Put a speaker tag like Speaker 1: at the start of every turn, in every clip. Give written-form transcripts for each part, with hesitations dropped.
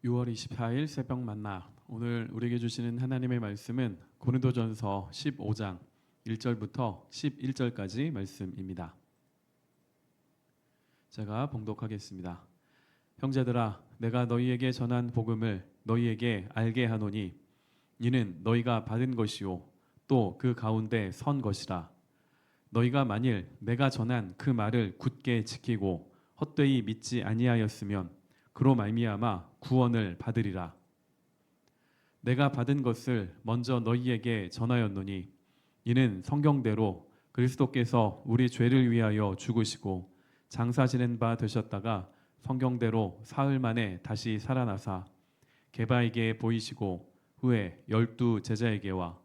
Speaker 1: 6월 24일 새벽 만나. 오늘 우리에게 주시는 하나님의 말씀은 고린도전서 15장 1절부터 11절까지 말씀입니다. 제가 봉독하겠습니다. 형제들아, 내가 너희에게 전한 복음을 너희에게 알게 하노니 이는 너희가 받은 것이요 또 그 가운데 선 것이라. 너희가 만일 내가 전한 그 말을 굳게 지키고 헛되이 믿지 아니하였으면 그로 말미암아 구원을 받으리라. 내가 받은 것을 먼저 너희에게 전하였노니 이는 성경대로 그리스도께서 우리 죄를 위하여 죽으시고 장사 지낸 바 되셨다가 성경대로 사흘 만에 다시 살아나사 게바에게 보이시고 후에 12 제자에게와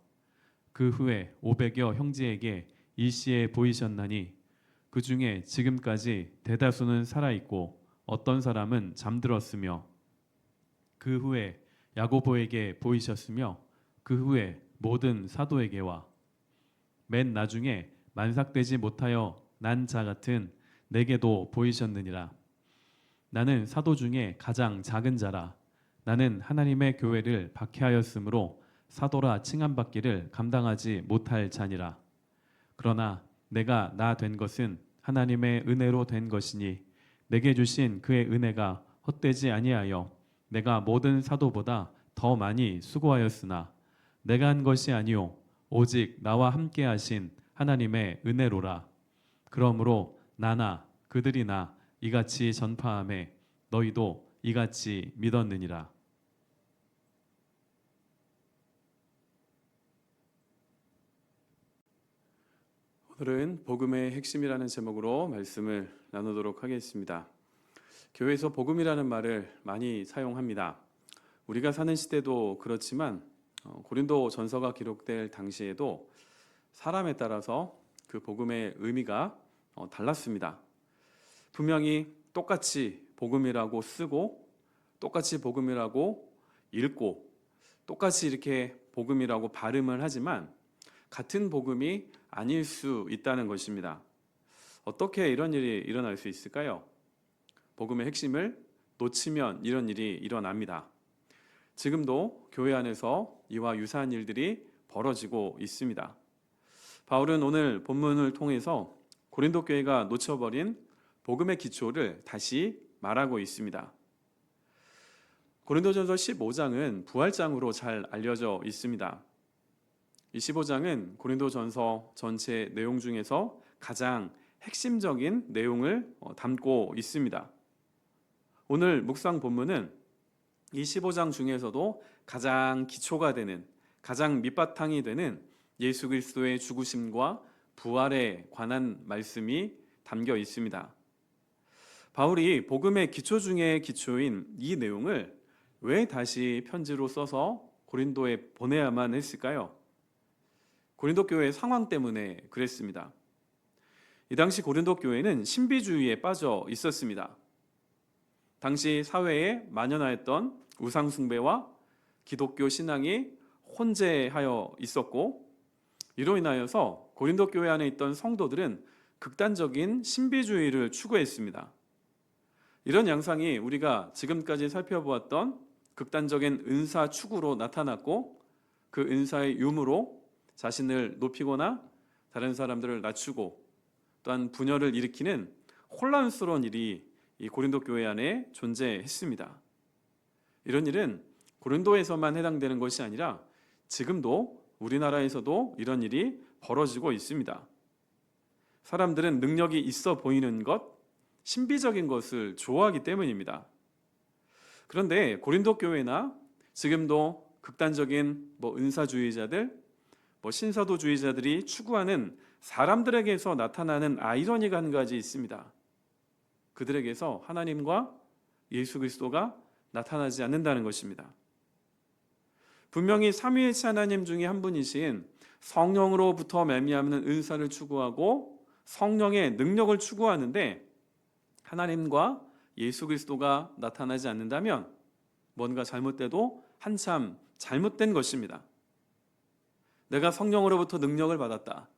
Speaker 1: 그 후에 500여 형제에게 일시에 보이셨나니 그 중에 지금까지 대다수는 살아있고 어떤 사람은 잠들었으며 그 후에 야고보에게 보이셨으며 그 후에 모든 사도에게와 맨 나중에 만삭되지 못하여 난 자 같은 내게도 보이셨느니라. 나는 사도 중에 가장 작은 자라. 나는 하나님의 교회를 박해하였으므로 사도라 칭함받기를 감당하지 못할 자니라. 그러나 내가 나 된 것은 하나님의 은혜로 된 것이니 내게 주신 그의 은혜가 헛되지 아니하여 내가 모든 사도보다 더 많이 수고하였으나 내가 한 것이 아니요 오직 나와 함께 하신 하나님의 은혜로라. 그러므로 나나 그들이나 이같이 전파하매 너희도 이같이 믿었느니라. 오늘은 복음의 핵심이라는 제목으로 말씀을 나누도록 하겠습니다. 교회에서 복음이라는 말을 많이 사용합니다. 우리가 사는 시대도 그렇지만 고린도 전서가 기록될 당시에도 사람에 따라서 그 복음의 의미가 달랐습니다. 분명히 똑같이 복음이라고 쓰고 똑같이 복음이라고 읽고 똑같이 이렇게 복음이라고 발음을 하지만 같은 복음이 아닐 수 있다는 것입니다. 어떻게 이런 일이 일어날 수 있을까요? 복음의 핵심을 놓치면 이런 일이 일어납니다. 지금도 교회 안에서 이와 유사한 일들이 벌어지고 있습니다. 바울은 오늘 본문을 통해서 고린도 교회가 놓쳐버린 복음의 기초를 다시 말하고 있습니다. 고린도전서 15장은 부활장으로 잘 알려져 있습니다. 이 15장은 고린도전서 전체 내용 중에서 가장 핵심적인 내용을 담고 있습니다. 오늘 묵상 본문은 이 15장 중에서도 가장 기초가 되는, 가장 밑바탕이 되는 예수 그리스도의 죽으심과 부활에 관한 말씀이 담겨 있습니다. 바울이 복음의 기초 중의 기초인 이 내용을 왜 다시 편지로 써서 고린도에 보내야만 했을까요? 고린도 교회의 상황 때문에 그랬습니다. 이 당시 고린도 교회는 신비주의에 빠져 있었습니다. 당시 사회에 만연하였던 우상숭배와 기독교 신앙이 혼재하여 있었고 이로 인하여서 고린도 교회 안에 있던 성도들은 극단적인 신비주의를 추구했습니다. 이런 양상이 우리가 지금까지 살펴보았던 극단적인 은사 추구로 나타났고 그 은사의 유무로 자신을 높이거나 다른 사람들을 낮추고 또한 분열을 일으키는 혼란스러운 일이 이 고린도 교회 안에 존재했습니다. 이런 일은 고린도에서만 해당되는 것이 아니라 지금도 우리나라에서도 이런 일이 벌어지고 있습니다. 사람들은 능력이 있어 보이는 것, 신비적인 것을 좋아하기 때문입니다. 그런데 고린도 교회나 지금도 극단적인 은사주의자들, 신사도주의자들이 추구하는 사람들에게서 나타나는 아이러니가 한 가지 있습니다. 그들에게서 하나님과 예수 그리스도가 나타나지 않는다는 것입니다. 분명히 삼위일체 하나님 중에 한 분이신 성령으로부터 말미암는 은사를 추구하고 성령의 능력을 추구하는데 하나님과 예수 그리스도가 나타나지 않는다면 뭔가 잘못돼도 한참 잘못된 것입니다. 내가 성령으로부터 능력을 받았다,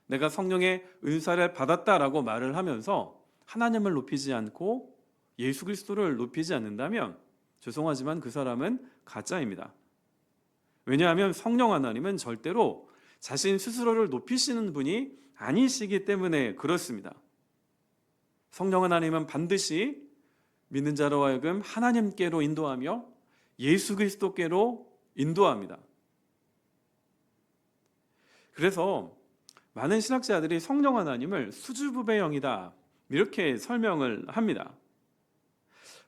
Speaker 1: 내가 성령의 은사를 받았다라고 말을 하면서 하나님을 높이지 않고 예수 그리스도를 높이지 않는다면 죄송하지만 그 사람은 가짜입니다. 왜냐하면 성령 하나님은 절대로 자신 스스로를 높이시는 분이 아니시기 때문에 그렇습니다. 성령 하나님은 반드시 믿는 자로 하여금 하나님께로 인도하며 예수 그리스도께로 인도합니다. 그래서 많은 신학자들이 성령 하나님을 수주부의 영이다 이렇게 설명을 합니다.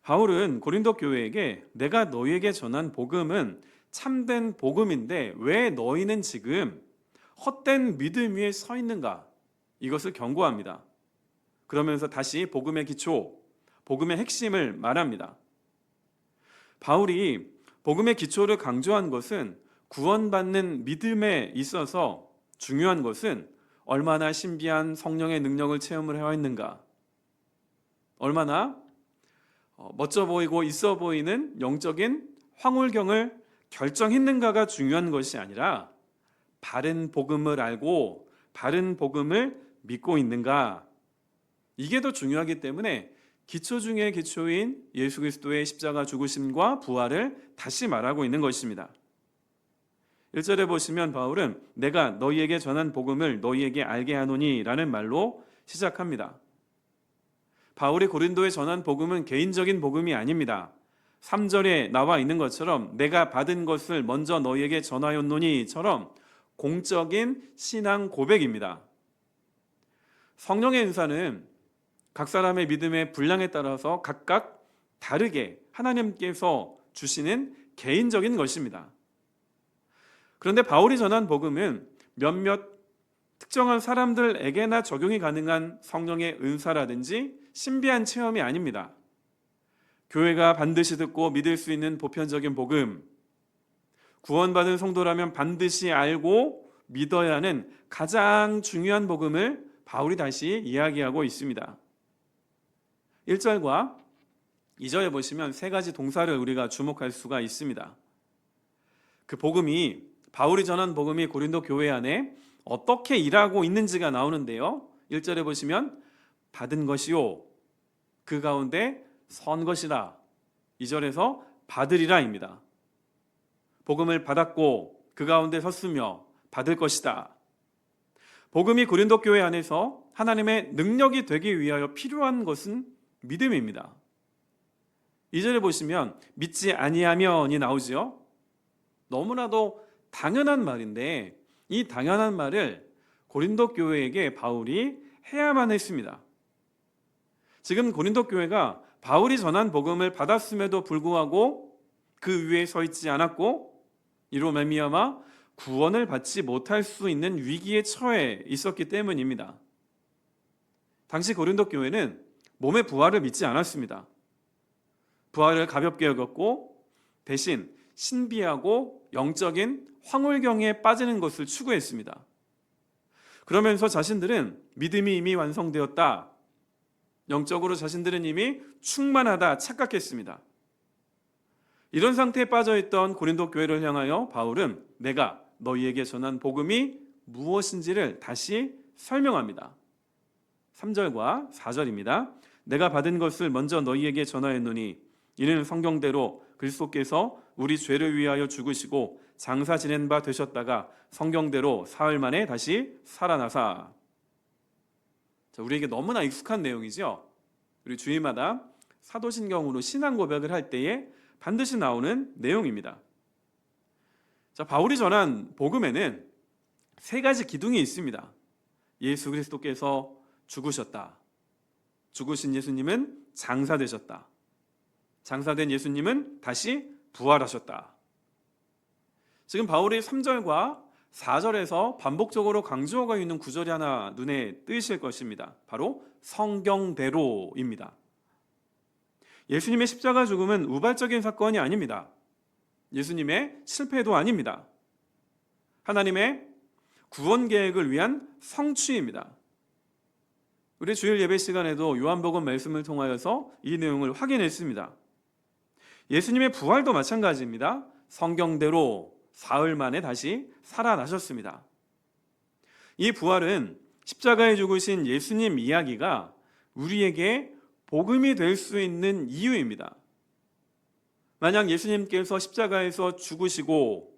Speaker 1: 바울은 고린도 교회에게 내가 너희에게 전한 복음은 참된 복음인데 왜 너희는 지금 헛된 믿음 위에 서 있는가? 이것을 경고합니다. 그러면서 다시 복음의 기초, 복음의 핵심을 말합니다. 바울이 복음의 기초를 강조한 것은 구원받는 믿음에 있어서 중요한 것은 얼마나 신비한 성령의 능력을 체험을 해왔는가, 얼마나 멋져 보이고 있어 보이는 영적인 황홀경을 결정했는가가 중요한 것이 아니라 바른 복음을 알고 바른 복음을 믿고 있는가, 이게 더 중요하기 때문에 기초 중의 기초인 예수 그리스도의 십자가 죽으심과 부활을 다시 말하고 있는 것입니다. 1절에 보시면 바울은 내가 너희에게 전한 복음을 너희에게 알게 하노니 라는 말로 시작합니다. 바울이 고린도에 전한 복음은 개인적인 복음이 아닙니다. 3절에 나와 있는 것처럼 내가 받은 것을 먼저 너희에게 전하였노니처럼 공적인 신앙 고백입니다. 성령의 은사는 각 사람의 믿음의 분량에 따라서 각각 다르게 하나님께서 주시는 개인적인 것입니다. 그런데 바울이 전한 복음은 몇몇 특정한 사람들에게나 적용이 가능한 성령의 은사라든지 신비한 체험이 아닙니다. 교회가 반드시 듣고 믿을 수 있는 보편적인 복음, 구원받은 성도라면 반드시 알고 믿어야 하는 가장 중요한 복음을 바울이 다시 이야기하고 있습니다. 1절과 2절에 보시면 세 가지 동사를 우리가 주목할 수가 있습니다. 그 복음이, 바울이 전한 복음이 고린도 교회 안에 어떻게 일하고 있는지가 나오는데요. 1절에 보시면 받은 것이요 그 가운데 선 것이라, 2절에서 받으리라입니다. 복음을 받았고 그 가운데 섰으며 받을 것이다. 복음이 고린도 교회 안에서 하나님의 능력이 되기 위하여 필요한 것은 믿음입니다. 2절에 보시면 믿지 아니하면이 나오죠. 너무나도 당연한 말인데 이 당연한 말을 고린도 교회에게 바울이 해야만 했습니다. 지금 고린도 교회가 바울이 전한 복음을 받았음에도 불구하고 그 위에 서 있지 않았고 이로 말미암아 구원을 받지 못할 수 있는 위기에 처해 있었기 때문입니다. 당시 고린도 교회는 몸의 부활을 믿지 않았습니다. 부활을 가볍게 여겼고 대신 신비하고 영적인 황홀경에 빠지는 것을 추구했습니다. 그러면서 자신들은 믿음이 이미 완성되었다, 영적으로 자신들은 이미 충만하다 착각했습니다. 이런 상태에 빠져있던 고린도 교회를 향하여 바울은 내가 너희에게 전한 복음이 무엇인지를 다시 설명합니다. 3절과 4절입니다. 내가 받은 것을 먼저 너희에게 전하였노니 이는 성경대로 그리스도께서 우리 죄를 위하여 죽으시고 장사 지낸 바 되셨다가 성경대로 사흘 만에 다시 살아나사. 자, 우리에게 너무나 익숙한 내용이죠. 우리 주일마다 사도신경으로 신앙 고백을 할 때에 반드시 나오는 내용입니다. 자, 바울이 전한 복음에는 세 가지 기둥이 있습니다. 예수 그리스도께서 죽으셨다. 죽으신 예수님은 장사되셨다. 장사된 예수님은 다시 부활하셨다. 지금 바울이 3절과 4절에서 반복적으로 강조하고 있는 구절이 하나 눈에 띄실 것입니다. 바로 성경대로입니다. 예수님의 십자가 죽음은 우발적인 사건이 아닙니다. 예수님의 실패도 아닙니다. 하나님의 구원 계획을 위한 성취입니다. 우리 주일 예배 시간에도 요한복음 말씀을 통하여서 이 내용을 확인했습니다. 예수님의 부활도 마찬가지입니다. 성경대로 사흘 만에 다시 살아나셨습니다. 이 부활은 십자가에 죽으신 예수님 이야기가 우리에게 복음이 될 수 있는 이유입니다. 만약 예수님께서 십자가에서 죽으시고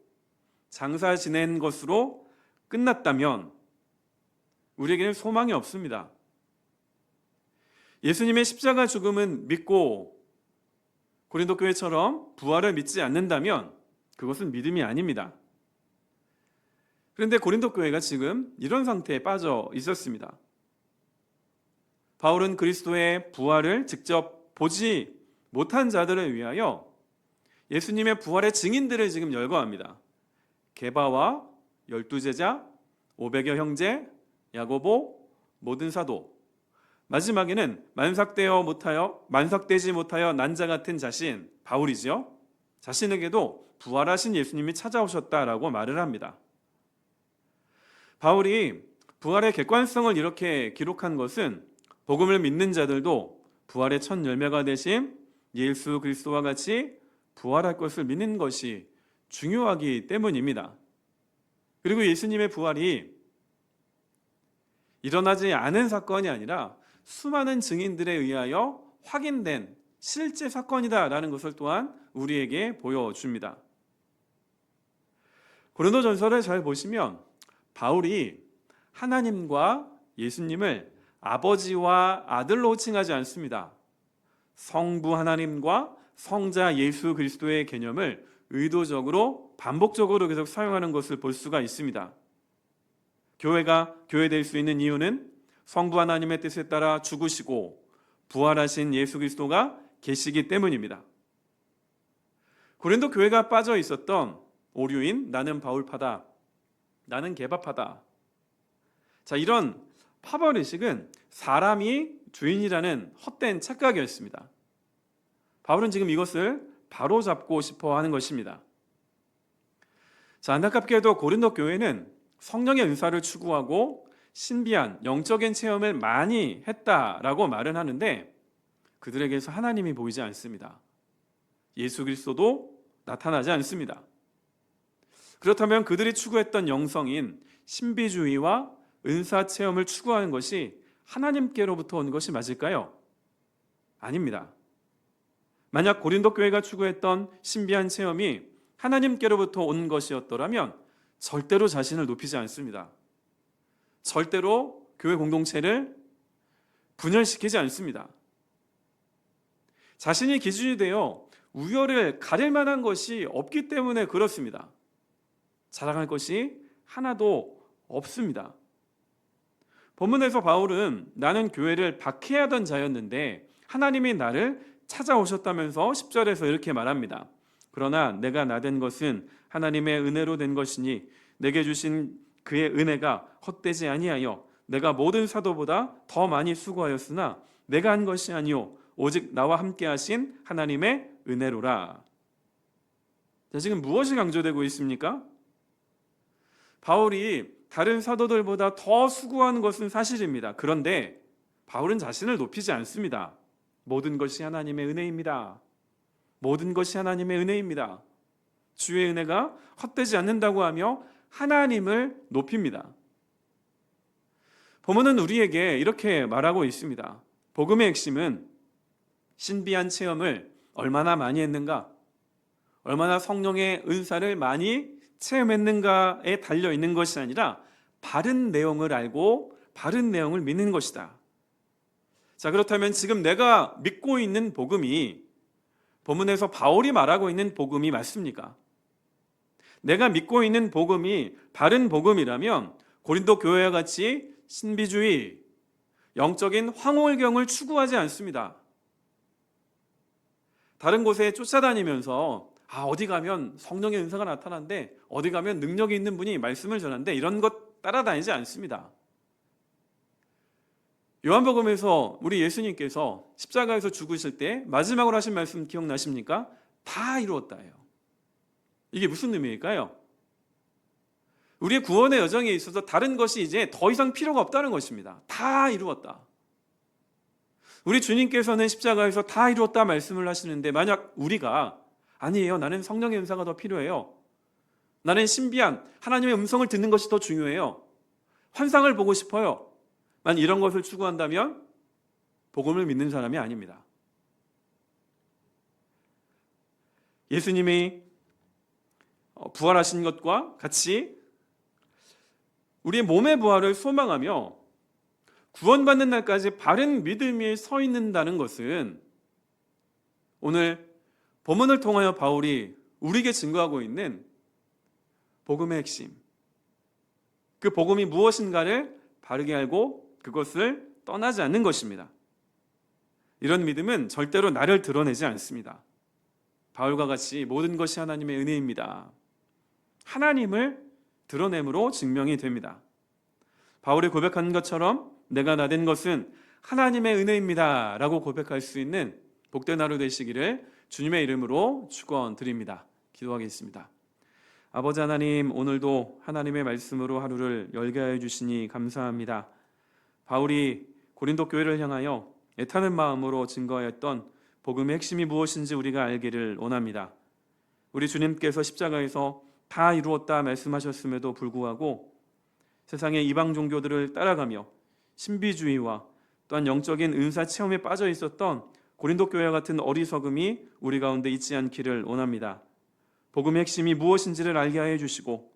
Speaker 1: 장사 지낸 것으로 끝났다면 우리에게는 소망이 없습니다. 예수님의 십자가 죽음은 믿고 고린도 교회처럼 부활을 믿지 않는다면 그것은 믿음이 아닙니다. 그런데 고린도 교회가 지금 이런 상태에 빠져 있었습니다. 바울은 그리스도의 부활을 직접 보지 못한 자들을 위하여 예수님의 부활의 증인들을 지금 열거합니다. 게바와 12제자, 500여 형제, 야고보, 모든 사도, 마지막에는 만삭되지 못하여 난자 같은 자신 바울이죠. 자신에게도 부활하신 예수님이 찾아오셨다라고 말을 합니다. 바울이 부활의 객관성을 이렇게 기록한 것은 복음을 믿는 자들도 부활의 첫 열매가 되신 예수 그리스도와 같이 부활할 것을 믿는 것이 중요하기 때문입니다. 그리고 예수님의 부활이 일어나지 않은 사건이 아니라 수많은 증인들에 의하여 확인된 실제 사건이다라는 것을 또한 우리에게 보여줍니다. 고린도전서를 잘 보시면 바울이 하나님과 예수님을 아버지와 아들로 칭하지 않습니다. 성부 하나님과 성자 예수 그리스도의 개념을 의도적으로 반복적으로 계속 사용하는 것을 볼 수가 있습니다. 교회가 교회될 수 있는 이유는 성부 하나님의 뜻에 따라 죽으시고 부활하신 예수 그리스도가 계시기 때문입니다. 고린도 교회가 빠져 있었던 오류인 나는 바울파다, 나는 게바파다. 자, 이런 파벌의식은 사람이 주인이라는 헛된 착각이었습니다. 바울은 지금 이것을 바로잡고 싶어 하는 것입니다. 자, 안타깝게도 고린도 교회는 성령의 은사를 추구하고 신비한 영적인 체험을 많이 했다라고 말은 하는데 그들에게서 하나님이 보이지 않습니다. 예수 그리스도도 나타나지 않습니다. 그렇다면 그들이 추구했던 영성인 신비주의와 은사 체험을 추구하는 것이 하나님께로부터 온 것이 맞을까요? 아닙니다. 만약 고린도 교회가 추구했던 신비한 체험이 하나님께로부터 온 것이었더라면 절대로 자신을 높이지 않습니다. 절대로 교회 공동체를 분열시키지 않습니다. 자신이 기준이 되어 우열을 가릴 만한 것이 없기 때문에 그렇습니다. 자랑할 것이 하나도 없습니다. 본문에서 바울은 나는 교회를 박해하던 자였는데 하나님이 나를 찾아오셨다면서 10절에서 이렇게 말합니다. 그러나 내가 나된 것은 하나님의 은혜로 된 것이니 내게 주신 그의 은혜가 헛되지 아니하여 내가 모든 사도보다 더 많이 수고하였으나 내가 한 것이 아니요 오직 나와 함께 하신 하나님의 은혜로라. 자, 지금 무엇이 강조되고 있습니까? 바울이 다른 사도들보다 더 수고하는 것은 사실입니다. 그런데 바울은 자신을 높이지 않습니다. 모든 것이 하나님의 은혜입니다. 모든 것이 하나님의 은혜입니다. 주의 은혜가 헛되지 않는다고 하며 하나님을 높입니다. 본문은 우리에게 이렇게 말하고 있습니다. 복음의 핵심은 신비한 체험을 얼마나 많이 했는가, 얼마나 성령의 은사를 많이 체험했는가에 달려 있는 것이 아니라 바른 내용을 알고 바른 내용을 믿는 것이다. 자, 그렇다면 지금 내가 믿고 있는 복음이 본문에서 바울이 말하고 있는 복음이 맞습니까? 내가 믿고 있는 복음이 바른 복음이라면 고린도 교회와 같이 신비주의, 영적인 황홀경을 추구하지 않습니다. 다른 곳에 쫓아다니면서 어디 가면 성령의 은사가 나타나는데 어디 가면 능력이 있는 분이 말씀을 전하는데 이런 것 따라다니지 않습니다. 요한복음에서 우리 예수님께서 십자가에서 죽으실 때 마지막으로 하신 말씀 기억나십니까? 다 이루었다예요. 이게 무슨 의미일까요? 우리의 구원의 여정에 있어서 다른 것이 이제 더 이상 필요가 없다는 것입니다. 다 이루었다. 우리 주님께서는 십자가에서 다 이루었다 말씀을 하시는데 만약 우리가 아니에요, 나는 성령의 은사가 더 필요해요, 나는 신비한 하나님의 음성을 듣는 것이 더 중요해요, 환상을 보고 싶어요, 만약 이런 것을 추구한다면 복음을 믿는 사람이 아닙니다.
Speaker 2: 예수님이 부활하신 것과 같이 우리의 몸의 부활을 소망하며 구원받는 날까지 바른 믿음 위에 서 있는다는 것은 오늘 본문을 통하여 바울이 우리에게 증거하고 있는 복음의 핵심, 그 복음이 무엇인가를 바르게 알고 그것을 떠나지 않는 것입니다. 이런 믿음은 절대로 나를 드러내지 않습니다. 바울과 같이 모든 것이 하나님의 은혜입니다. 하나님을 드러냄으로 증명이 됩니다. 바울이 고백한 것처럼 내가 나된 것은 하나님의 은혜입니다 라고 고백할 수 있는 복된 하루 되시기를 주님의 이름으로 축원드립니다. 기도하겠습니다. 아버지 하나님, 오늘도 하나님의 말씀으로 하루를 열게 하여 주시니 감사합니다. 바울이 고린도 교회를 향하여 애타는 마음으로 증거하였던 복음의 핵심이 무엇인지 우리가 알기를 원합니다. 우리 주님께서 십자가에서 다 이루었다 말씀하셨음에도 불구하고 세상의 이방 종교들을 따라가며 신비주의와 또한 영적인 은사 체험에 빠져 있었던 고린도 교회와 같은 어리석음이 우리 가운데 있지 않기를 원합니다. 복음의 핵심이 무엇인지를 알게 하여 주시고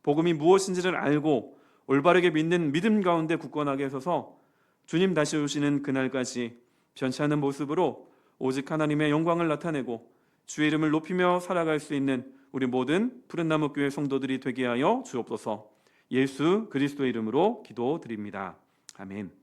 Speaker 2: 복음이 무엇인지를 알고 올바르게 믿는 믿음 가운데 굳건하게 서서 주님 다시 오시는 그날까지 변치 않는 모습으로 오직 하나님의 영광을 나타내고 주의 이름을 높이며 살아갈 수 있는 우리 모든 푸른나무 교회 성도들이 되게 하여 주옵소서. 예수 그리스도의 이름으로 기도드립니다. 아멘.